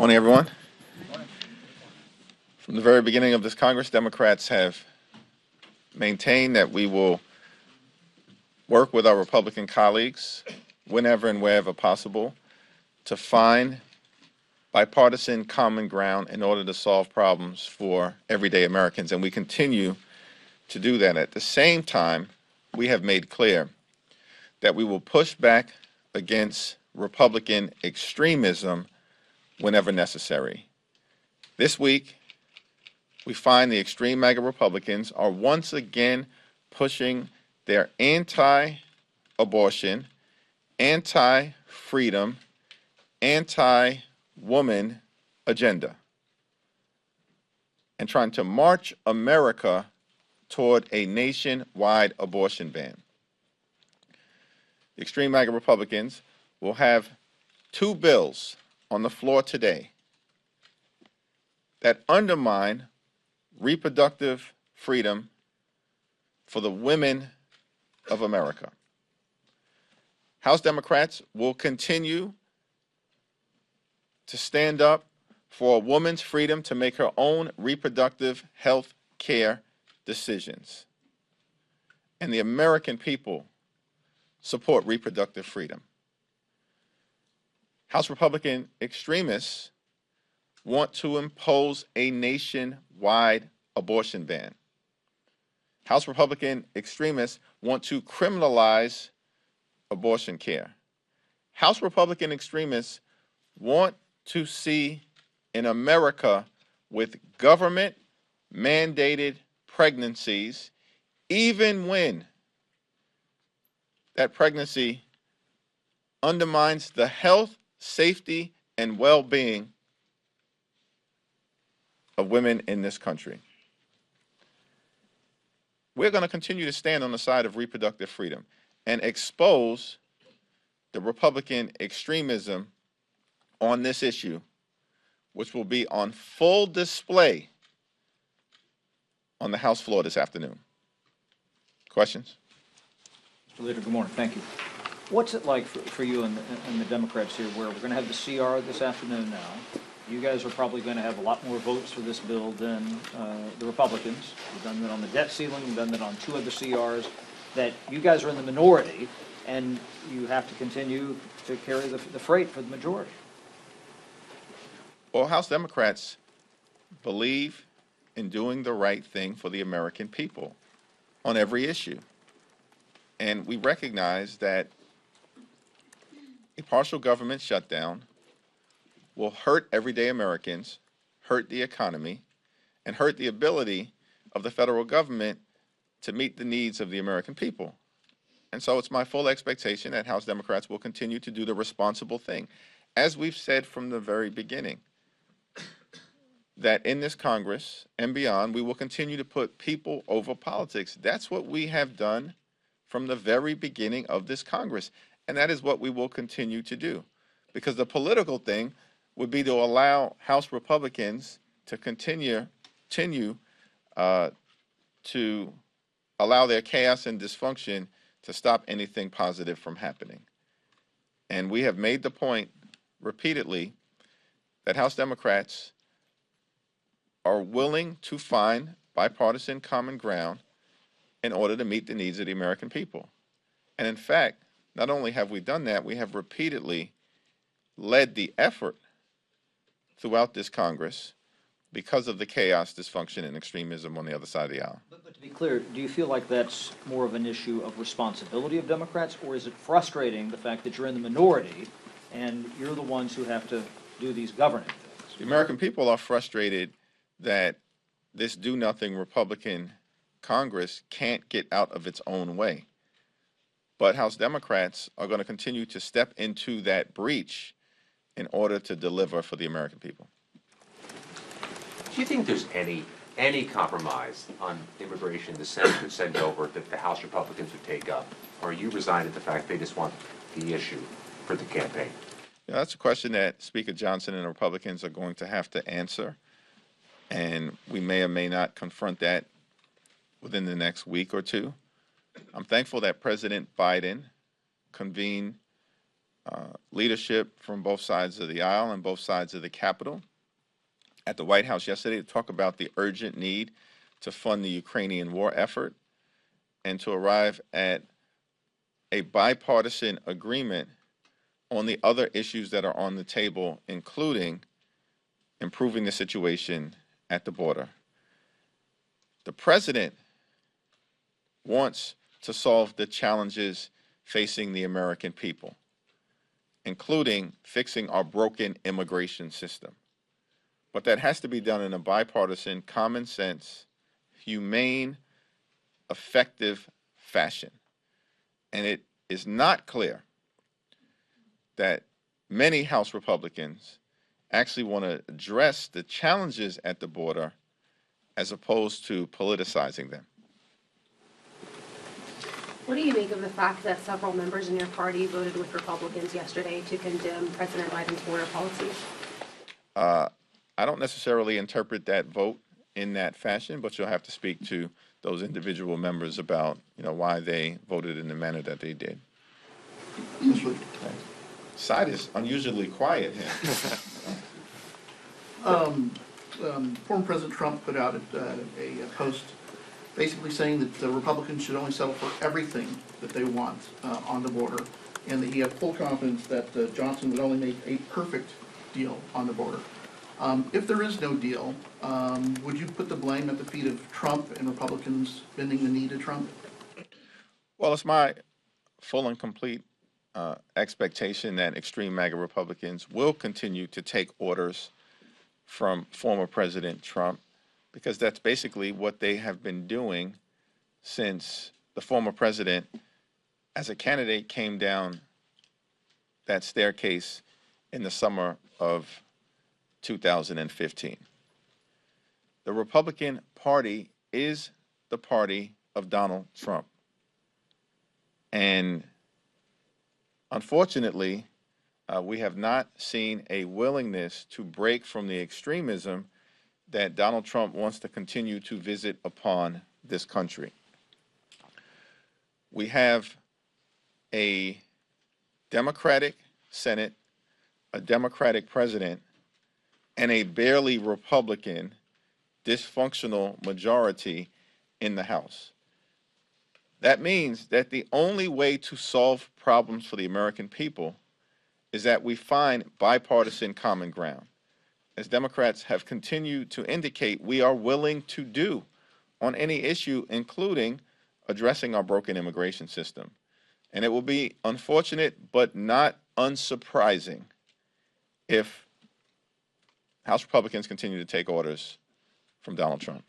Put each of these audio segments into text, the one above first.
Morning, everyone. From the very beginning of this Congress, Democrats have maintained that we will work with our Republican colleagues whenever and wherever possible to find bipartisan common ground in order to solve problems for everyday Americans, and we continue to do that. At the same time, we have made clear that we will push back against Republican extremism whenever necessary. This week, we find the extreme MAGA Republicans are once again pushing their anti-abortion, anti-freedom, anti-woman agenda and trying to march America toward a nationwide abortion ban. The extreme MAGA Republicans will have two bills on the floor today that undermine reproductive freedom for the women of America. House Democrats will continue to stand up for a woman's freedom to make her own reproductive health care decisions. And the American people support reproductive freedom. House Republican extremists want to impose a nationwide abortion ban. House Republican extremists want to criminalize abortion care. House Republican extremists want to see an America with government-mandated pregnancies, even when that pregnancy undermines the health, safety, and well-being of women in this country. We're going to continue to stand on the side of reproductive freedom and expose the Republican extremism on this issue, which will be on full display on the House floor this afternoon. Questions? Mr. Leader, good morning. Thank you. What's it like for you and the Democrats here, where we're going to have the CR this afternoon now? You guys are probably going to have a lot more votes for this bill than the Republicans. You've done that on the debt ceiling. You've done that on two other CRs. That you guys are in the minority, and you have to continue to carry the freight for the majority. Well, House Democrats believe in doing the right thing for the American people on every issue. And we recognize that a partial government shutdown will hurt everyday Americans, hurt the economy, and hurt the ability of the federal government to meet the needs of the American people. And so it's my full expectation that House Democrats will continue to do the responsible thing. As we've said from the very beginning, that in this Congress and beyond, we will continue to put people over politics. That's what we have done from the very beginning of this Congress. And that is what we will continue to do. Because the political thing would be to allow House Republicans to continue to allow their chaos and dysfunction to stop anything positive from happening. And we have made the point repeatedly that House Democrats are willing to find bipartisan common ground in order to meet the needs of the American people. And in fact, not only have we done that, we have repeatedly led the effort throughout this Congress because of the chaos, dysfunction, and extremism on the other side of the aisle. But to be clear, do you feel like that's more of an issue of responsibility of Democrats, or is it frustrating the fact that you're in the minority and you're the ones who have to do these governing things? The American people are frustrated that this do-nothing Republican Congress can't get out of its own way. But House Democrats are going to continue to step into that breach in order to deliver for the American people. Do you think there's any compromise on immigration the Senate could send over that the House Republicans would take up? Or are you resigned at the fact they just want the issue for the campaign? Yeah, that's a question that Speaker Johnson and the Republicans are going to have to answer. And we may or may not confront that within the next week or two. I'm thankful that President Biden convened leadership from both sides of the aisle and both sides of the Capitol at the White House yesterday to talk about the urgent need to fund the Ukrainian war effort and to arrive at a bipartisan agreement on the other issues that are on the table, including improving the situation at the border. The president wants to solve the challenges facing the American people, including fixing our broken immigration system. But that has to be done in a bipartisan, common sense, humane, effective fashion. And it is not clear that many House Republicans actually want to address the challenges at the border as opposed to politicizing them. What do you make of the fact that several members in your party voted with Republicans yesterday to condemn President Biden's border policies? I don't necessarily interpret that vote in that fashion, but you'll have to speak to those individual members about, why they voted in the manner that they did. Side is unusually quiet here. Former President Trump put out a post basically saying that the Republicans should only settle for everything that they want on the border, and that he had full confidence that Johnson would only make a perfect deal on the border. If there is no deal, would you put the blame at the feet of Trump and Republicans bending the knee to Trump? Well, it's my full and complete expectation that extreme MAGA Republicans will continue to take orders from former President Trump, because that's basically what they have been doing since the former president, as a candidate, came down that staircase in the summer of 2015. The Republican Party is the party of Donald Trump. And unfortunately, we have not seen a willingness to break from the extremism that Donald Trump wants to continue to visit upon this country. We have a Democratic Senate, a Democratic president, and a barely Republican dysfunctional majority in the House. That means that the only way to solve problems for the American people is that we find bipartisan common ground. As Democrats have continued to indicate, we are willing to do on any issue, including addressing our broken immigration system. And it will be unfortunate but not unsurprising if House Republicans continue to take orders from Donald Trump.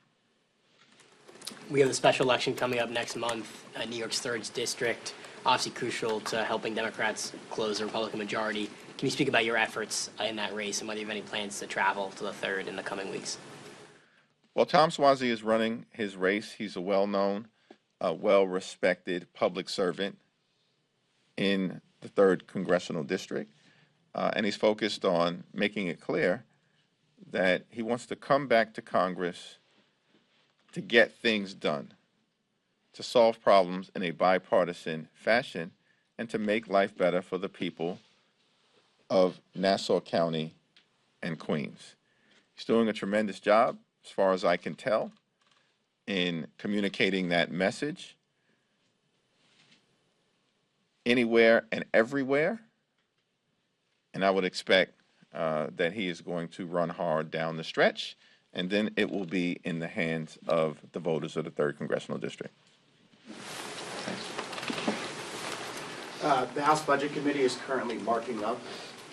We have the special election coming up next month, New York's 3rd district, obviously crucial to helping Democrats close the Republican majority. Can you speak about your efforts in that race and whether you have any plans to travel to the 3rd in the coming weeks? Well, Tom Suozzi is running his race. He's a well-known, well-respected public servant in the 3rd Congressional District, and he's focused on making it clear that he wants to come back to Congress to get things done, to solve problems in a bipartisan fashion, and to make life better for the people of Nassau County and Queens. He's doing a tremendous job, as far as I can tell, in communicating that message anywhere and everywhere, and I would expect that he is going to run hard down the stretch, and then it will be in the hands of the voters of the 3rd Congressional District. The House Budget Committee is currently marking up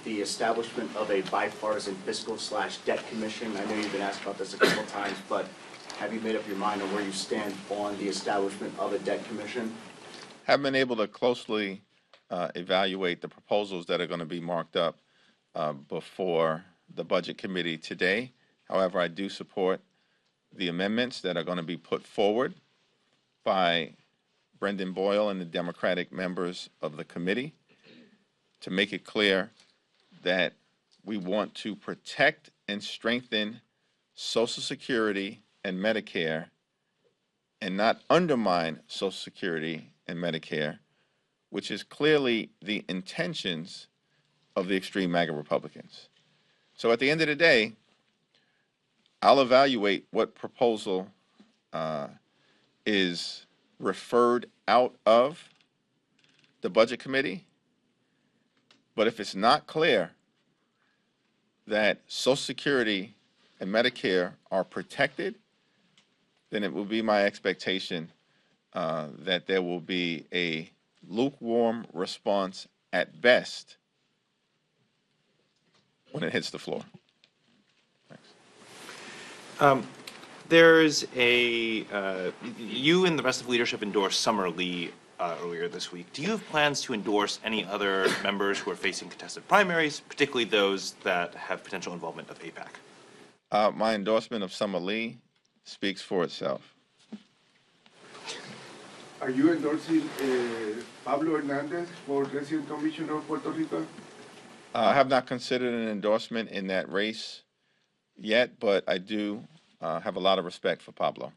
the establishment of a bipartisan fiscal/debt commission. I know you've been asked about this a couple of times, but have you made up your mind on where you stand on the establishment of a debt commission? Haven't been able to closely evaluate the proposals that are going to be marked up before the Budget Committee today. However, I do support the amendments that are going to be put forward by Brendan Boyle and the Democratic members of the committee to make it clear that we want to protect and strengthen Social Security and Medicare and not undermine Social Security and Medicare, which is clearly the intentions of the extreme MAGA Republicans. So at the end of the day, I'll evaluate what proposal is referred out of the Budget Committee. But if it's not clear that Social Security and Medicare are protected, then it will be my expectation that there will be a lukewarm response at best when it hits the floor. Thanks. There's you and the rest of leadership endorsed Summer Lee earlier this week. Do you have plans to endorse any other members who are facing contested primaries, particularly those that have potential involvement of AIPAC? My endorsement of Summer Lee speaks for itself. Are you endorsing Pablo Hernandez for Resident Commissioner of Puerto Rico? I have not considered an endorsement in that race yet, but I do have a lot of respect for Pablo.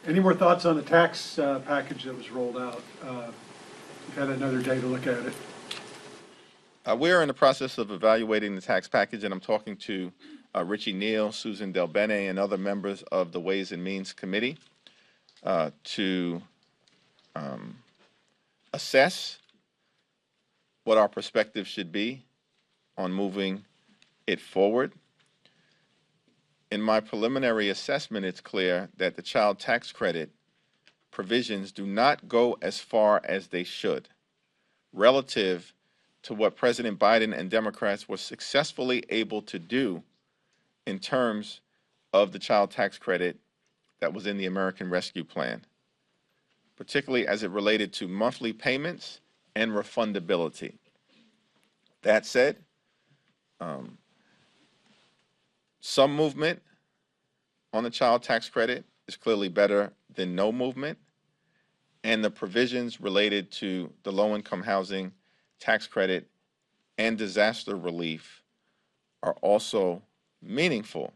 Any more thoughts on the tax package that was rolled out? We've had another day to look at it. We're in the process of evaluating the tax package, and I'm talking to Richie Neal, Susan Del Bene, and other members of the Ways and Means Committee to assess what our perspective should be on moving it forward. In my preliminary assessment, it's clear that the child tax credit provisions do not go as far as they should relative to what President Biden and Democrats were successfully able to do in terms of the child tax credit that was in the American Rescue Plan, particularly as it related to monthly payments and refundability. That said, some movement on the child tax credit is clearly better than no movement, and the provisions related to the low-income housing tax credit and disaster relief are also meaningful.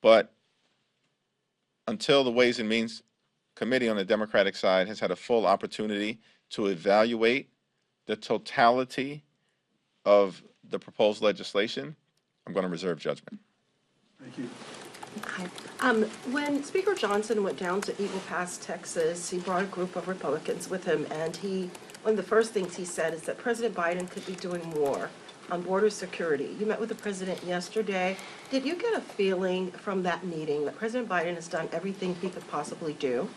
But until the Ways and Means Committee on the Democratic side has had a full opportunity to evaluate the totality of the proposed legislation, I'm going to reserve judgment. Thank you. Hi. When Speaker Johnson went down to Eagle Pass, Texas, he brought a group of Republicans with him, and one of the first things he said is that President Biden could be doing more on border security. You met with the president yesterday. Did you get a feeling from that meeting that President Biden has done everything he could possibly do?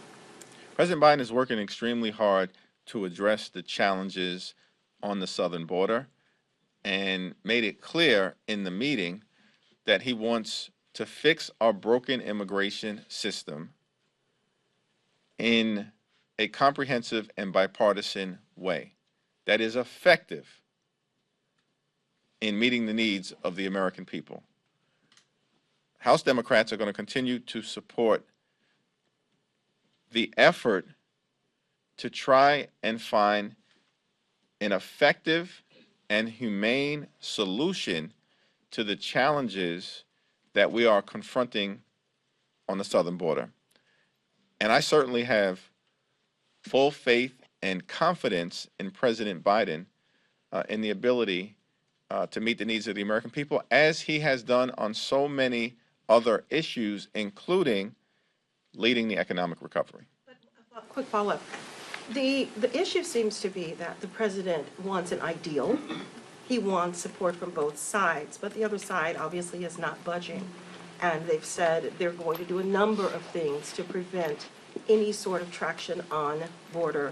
President Biden is working extremely hard to address the challenges on the southern border and made it clear in the meeting that he wants to fix our broken immigration system in a comprehensive and bipartisan way that is effective in meeting the needs of the American people. House Democrats are going to continue to support the effort to try and find an effective and humane solution to the challenges that we are confronting on the southern border. And I certainly have full faith and confidence in President Biden in the ability to meet the needs of the American people, as he has done on so many other issues, including leading the economic recovery. A quick follow-up. The issue seems to be that the president wants an ideal. He wants support from both sides, but the other side obviously is not budging. And they've said they're going to do a number of things to prevent any sort of traction on border,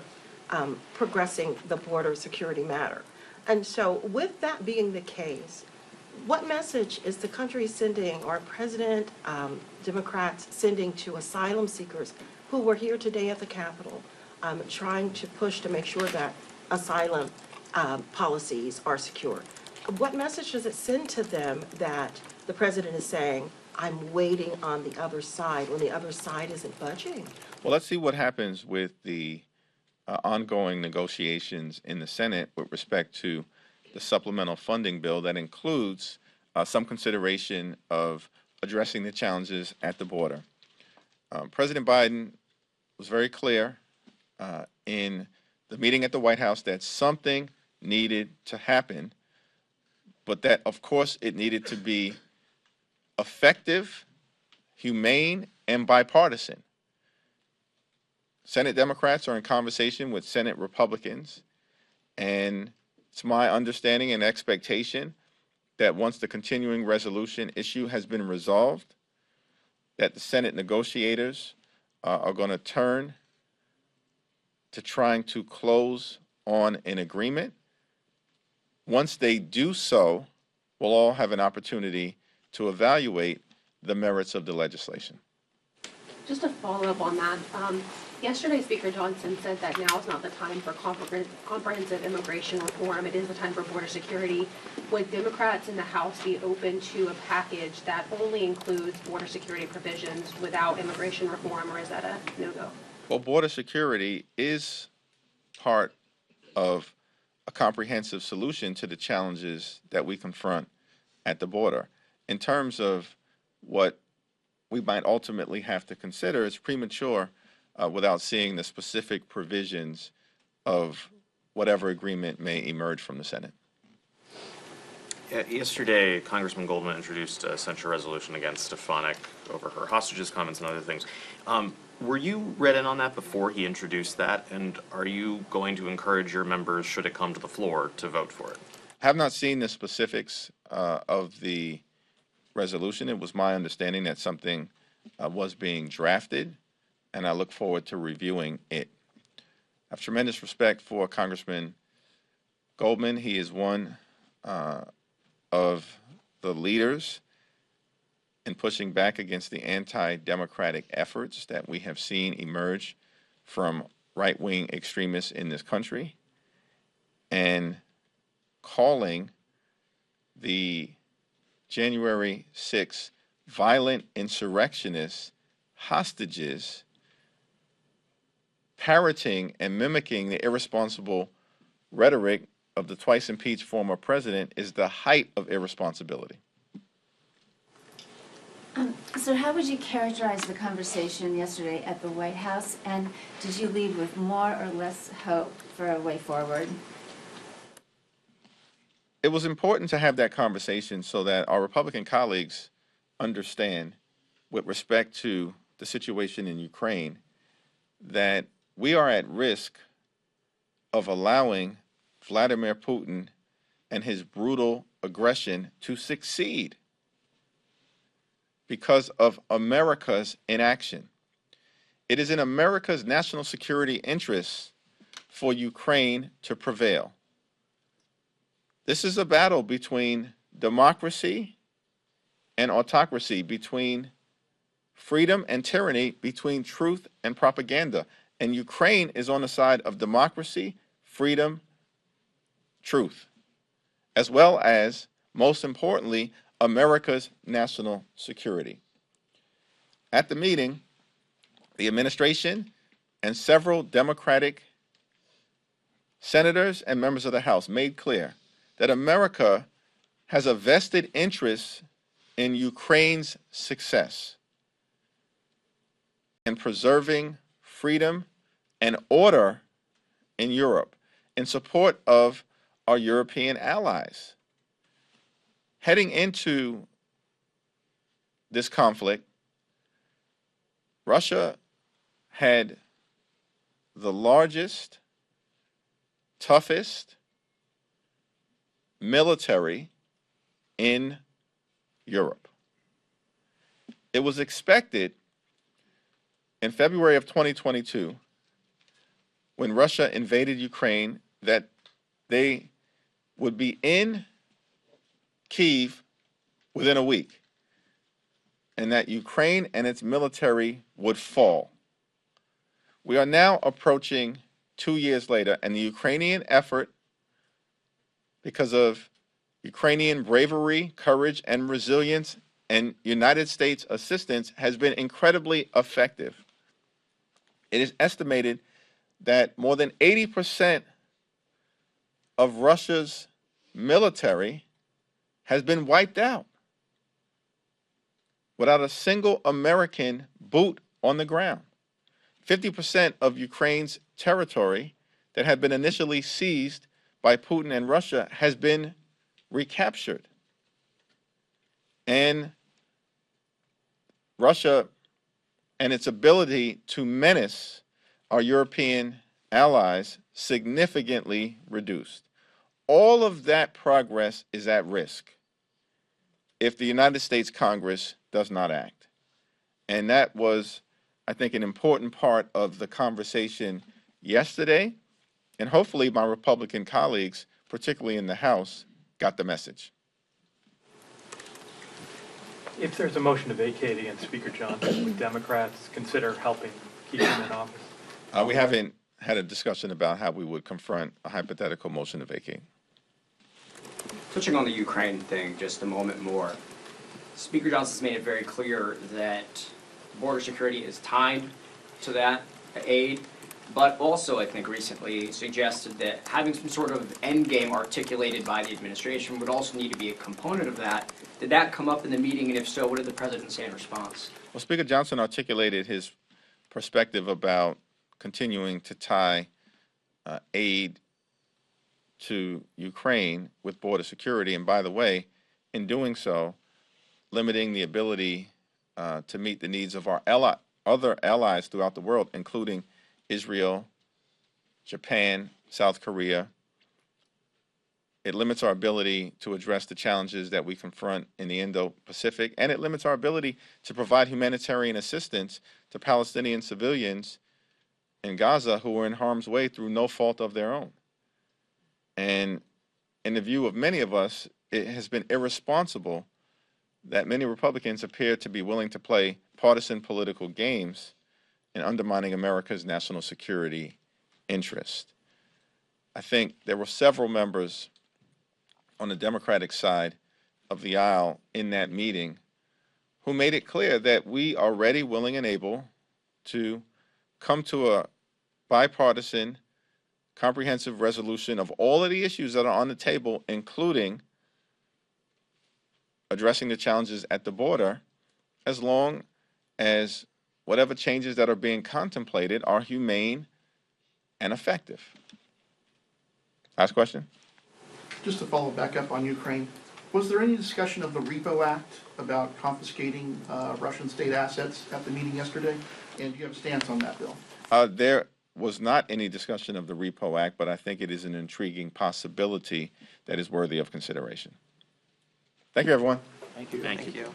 progressing the border security matter. And so with that being the case, what message is the country sending, or President, Democrats sending to asylum seekers who were here today at the Capitol, trying to push to make sure that asylum policies are secure? What message does it send to them that the president is saying, I'm waiting on the other side, when the other side isn't budging? Well, let's see what happens with the ongoing negotiations in the Senate with respect to the supplemental funding bill that includes some consideration of addressing the challenges at the border. President Biden was very clear in the the meeting at the White House, that something needed to happen, but that, of course, it needed to be effective, humane, and bipartisan. Senate Democrats are in conversation with Senate Republicans, and it's my understanding and expectation that once the continuing resolution issue has been resolved, that the Senate negotiators are going to turn to trying to close on an agreement. Once they do so, we'll all have an opportunity to evaluate the merits of the legislation. Just to follow up on that, yesterday Speaker Johnson said that now is not the time for comprehensive immigration reform. It is the time for border security. Would Democrats in the House be open to a package that only includes border security provisions without immigration reform, or is that a no-go? Well, border security is part of a comprehensive solution to the challenges that we confront at the border. In terms of what we might ultimately have to consider, it's premature without seeing the specific provisions of whatever agreement may emerge from the Senate. Yesterday, Congressman Goldman introduced a censure resolution against Stefanik over her hostages comments and other things. Were you read in on that before he introduced that? And are you going to encourage your members, should it come to the floor, to vote for it? I have not seen the specifics of the resolution. It was my understanding that something was being drafted, and I look forward to reviewing it. I have tremendous respect for Congressman Goldman. He is one of the leaders in pushing back against the anti-democratic efforts that we have seen emerge from right-wing extremists in this country, and calling the January 6th violent insurrectionists hostages, parroting and mimicking the irresponsible rhetoric of the twice impeached former president is the height of irresponsibility. So how would you characterize the conversation yesterday at the White House, and did you leave with more or less hope for a way forward? It was important to have that conversation so that our Republican colleagues understand, with respect to the situation in Ukraine, that we are at risk of allowing Vladimir Putin and his brutal aggression to succeed because of America's inaction. It is in America's national security interests for Ukraine to prevail. This is a battle between democracy and autocracy, between freedom and tyranny, between truth and propaganda. And Ukraine is on the side of democracy, freedom, truth, as well as, most importantly, America's national security. At the meeting, the administration and several Democratic senators and members of the House made clear that America has a vested interest in Ukraine's success in preserving freedom and order in Europe in support of our European allies. Heading into this conflict, Russia had the largest, toughest military in Europe. It was expected in February of 2022, when Russia invaded Ukraine, that they would be in Kyiv within a week, and that Ukraine and its military would fall. We are now approaching 2 years later, and the Ukrainian effort, because of Ukrainian bravery, courage, and resilience, and United States assistance, has been incredibly effective. It is estimated that more than 80% of Russia's military has been wiped out without a single American boot on the ground. 50% of Ukraine's territory that had been initially seized by Putin and Russia has been recaptured. And Russia and its ability to menace our European allies significantly reduced. All of that progress is at risk if the United States Congress does not act. And that was, I think, an important part of the conversation yesterday. And hopefully my Republican colleagues, particularly in the House, got the message. If there's a motion to vacate against Speaker Johnson, would Democrats consider helping keep him in office? We haven't had a discussion about how we would confront a hypothetical motion to vacate. Touching on the Ukraine thing just a moment more, Speaker Johnson's made it very clear that border security is tied to that aid, but also I think recently suggested that having some sort of end game articulated by the administration would also need to be a component of that. Did that come up in the meeting, and if so, what did the president say in response? Well, Speaker Johnson articulated his perspective about continuing to tie aid to Ukraine with border security, and by the way, in doing so, limiting the ability to meet the needs of our other allies throughout the world, including Israel, Japan, South Korea. It limits our ability to address the challenges that we confront in the Indo-Pacific, and it limits our ability to provide humanitarian assistance to Palestinian civilians in Gaza who are in harm's way through no fault of their own. And in the view of many of us, it has been irresponsible that many Republicans appear to be willing to play partisan political games in undermining America's national security interest. I think there were several members on the Democratic side of the aisle in that meeting who made it clear that we are ready, willing, and able to come to a bipartisan, comprehensive resolution of all of the issues that are on the table, including addressing the challenges at the border, as long as whatever changes that are being contemplated are humane and effective. Last question. Just to follow back up on Ukraine, was there any discussion of the Repo Act about confiscating Russian state assets at the meeting yesterday? And do you have a stance on that bill? There was not any discussion of the Repo Act, but I think it is an intriguing possibility that is worthy of consideration. Thank you, everyone. Thank you. Thank you.